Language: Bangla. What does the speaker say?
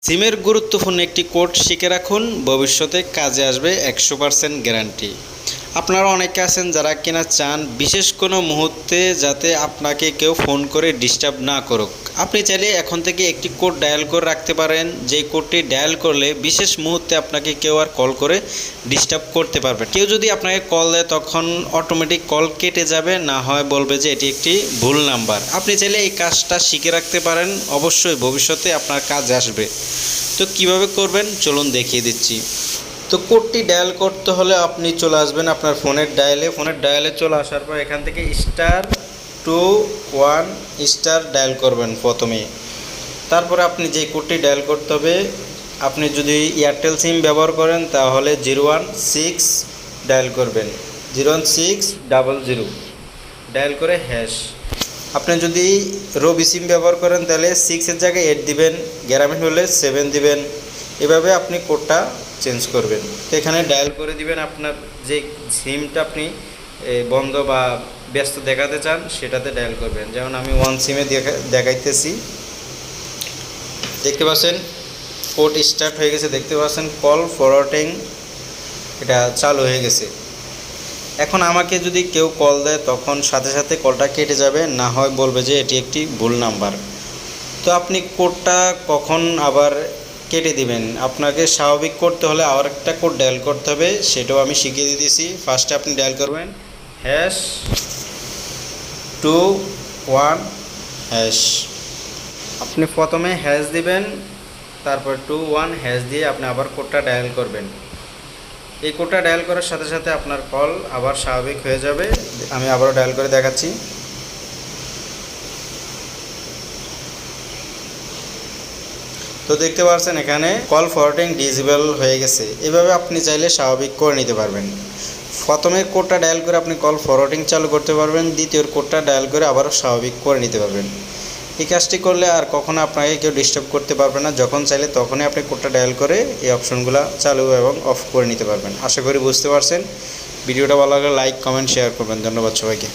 সিমের গুরুত্বপূর্ণ একটি কোড শিখে রাখুন, ভবিষ্যতে কাজে আসবে 100% গ্যারান্টি। আপনারা অনেকে আছেন যারা কিনা চান বিশেষ কোনো মুহূর্তে যাতে আপনাকে কেউ ফোন করে ডিস্টার্ব না করুক। আপনি চাইলে এখন থেকে একটি কোড ডায়াল করে রাখতে পারেন, যে কোডটি ডায়াল করলে বিশেষ মুহূর্তে আপনাকে কেউ আর কল করে ডিস্টার্ব করতে পারবে। কেউ যদি আপনাকে কল দেয় তখন অটোমেটিক কল কেটে যাবে, না হয় বলবে যে এটি একটি ভুল নাম্বার। আপনি চাইলে এই কাজটা শিখে রাখতে পারেন, অবশ্যই ভবিষ্যতে আপনার কাজে আসবে। তো কিভাবে করবেন চলুন দেখিয়ে দিচ্ছি। তো কোডটি ডায়াল করতে হলে আপনি চলে আসবেন আপনার ফোনের ডায়ালে চলে আসার পর এখান থেকে *21# ডায়াল করবেন প্রথমে। তারপরে আপনি যে কোডটি ডায়াল করতে হবে, আপনি যদি এয়ারটেল সিম ব্যবহার করেন তাহলে 016 ডায়াল করবেন, 01600 ডায়াল করে হ্যাশ। আপনি যদি রবি সিম ব্যবহার করেন তাহলে 6-এর জায়গায় 8 দিবেন, গ্রামীণ হলে 7 দিবেন। এভাবে আপনি কোডটা চেঞ্জ করবেন। তো এখানে ডায়াল করে দিবেন আপনার যে সিমটা আপনি বন্ধ বা ব্যস্ত দেখাতে চান সেটাতে ডায়াল করবেন। যেমন আমি ওয়ান সিমে দেখাইতেছি, দেখতে পাচ্ছেন কোড স্টার্ট হয়ে গেছে, দেখতে পাচ্ছেন কল ফরওয়ার্ডিং এটা চালু হয়ে গেছে। এখন আমাকে যদি কেউ কল দেয় তখন সাথে সাথে কলটা কেটে যাবে, না হয় বলবে যে এটি একটি ভুল নাম্বার। তো আপনি কোডটা কখন আবার কেটে দিবেন, আপনাকে স্বাভাবিক করতে হলে আবার একটা কোড ডায়াল করতে হবে, সেটাও আমি শিখিয়ে দিতেছি। ফার্স্টে আপনি ডায়াল করবেন #21#। আপনি প্রথমে হ্যাশ দিবেন, তারপর 21# দিয়ে আপনি আবার কোডটা ডায়াল করবেন। এই কোডটা ডায়াল করার সাথে সাথে আপনার কল আবার স্বাভাবিক হয়ে যাবে। আমি আবারও ডায়াল করে দেখাচ্ছি। তো দেখতে পাচ্ছেন এখানে কল ফরওয়ার্ডিং ডিসেবল হয়ে গেছে। এভাবে আপনি চাইলে স্বাভাবিক করে নিতে পারবেন। প্রথমের কোডটা ডায়াল করে আপনি কল ফরওয়ার্ডিং চালু করতে পারবেন, দ্বিতীয় কোডটা ডায়াল করে আবারও স্বাভাবিক করে নিতে পারবেন। এই কাজটি করলে আর কখনো আপনাকে কেউ ডিস্টার্ব করতে পারবে না। যখন চাইলে তখনই আপনি কোডটা ডায়াল করে এই অপশনগুলো চালু এবং অফ করে নিতে পারবেন। আশা করি বুঝতে পারছেন। ভিডিওটা ভালো লাগলে লাইক, কমেন্ট, শেয়ার করবেন। ধন্যবাদ সবাইকে।